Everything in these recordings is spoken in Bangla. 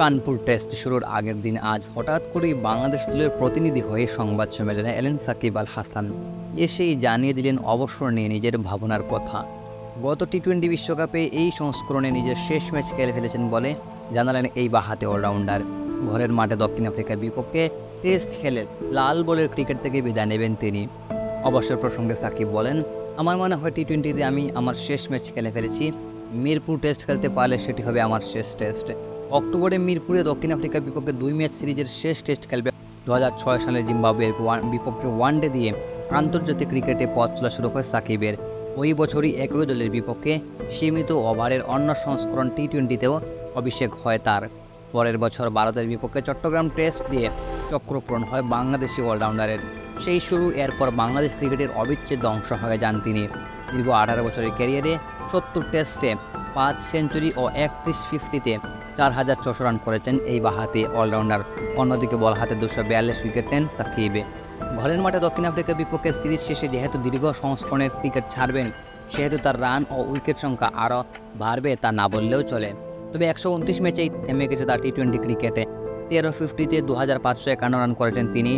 কানপুর টেস্ট শুরুর আগের দিন আজ হঠাৎ করেই বাংলাদেশ দলের প্রতিনিধি হয়ে সংবাদ সম্মেলনে এলেন সাকিব আল হাসান। এসেই জানিয়ে দিলেন অবসর নিয়ে নিজের ভাবনার কথা। গত টি-20 বিশ্বকাপে এই সংস্করণে নিজের শেষ ম্যাচ খেলে ফেলেছেন বলে জানালেন এই বাঁহাতি অলরাউন্ডার। ঘরের মাঠে দক্ষিণ আফ্রিকার বিপক্ষে টেস্ট খেলে লাল বলের ক্রিকেট থেকে বিদায় নেবেন তিনি। অবসর প্রসঙ্গে সাকিব বলেন, আমার মনে হয় টি-20তে আমি আমার শেষ ম্যাচ খেলে ফেলেছি। মিরপুর টেস্ট খেলতে পারলে সেটি হবে আমার শেষ টেস্ট। অক্টোবরে মিরপুরে দক্ষিণ আফ্রিকার বিপক্ষে 2 ম্যাচ সিরিজের শেষ টেস্ট খেলবে। 2006 সালে জিম্বাবুয়ের বিপক্ষে ওয়ানডে দিয়ে আন্তর্জাতিক ক্রিকেটে পথ চলা শুরু হয় সাকিবের। ওই বছরই একই দলের বিপক্ষে সীমিত ওভারের অন্য সংস্করণ টি-20তেও অভিষেক হয় তার। পরের বছর ভারতের বিপক্ষে চট্টগ্রাম টেস্ট দিয়ে চক্রপূরণ হয় বাংলাদেশি অলরাউন্ডারের। সেই শুরু, এরপর বাংলাদেশ ক্রিকেটের অবিচ্ছেদ্য অংশ হয়ে যান তিনি। দীর্ঘ 18 বছরের ক্যারিয়ারে 70 টেস্টে 5 সেঞ্চুরি ও 31 ফিফটিতে 4,600 রান করেছেন এই বাঁহাতি অলরাউন্ডার। অন্যদিকে বল হাতে 242 উইকেট নেন সাকিব। ঘরের মাঠে দক্ষিণ আফ্রিকার বিপক্ষে সিরিজ শেষে যেহেতু দীর্ঘ সংস্করণের ক্রিকেট ছাড়বেন, সেহেতু তার রান ও উইকেট সংখ্যা আরও বাড়বে তা না বললেও চলে। তবে 129 ম্যাচেই থেমে গেছে তার টি-20 ক্রিকেটে। 13 ফিফটিতে 2,551 রান করেছেন তিনি,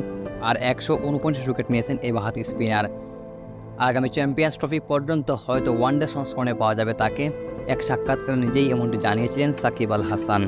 আর 149 উইকেট নিয়েছেন এই বাঁহাতি স্পিনার। আগামী চ্যাম্পিয়ন্স ট্রফি পর্যন্ত হয়তো ওয়ানডে সংস্করণে পাওয়া যাবে তাকে। এক সাক্ষাৎকারে নিজেই এমনটি জানিয়েছিলেন সাকিব আল হাসান।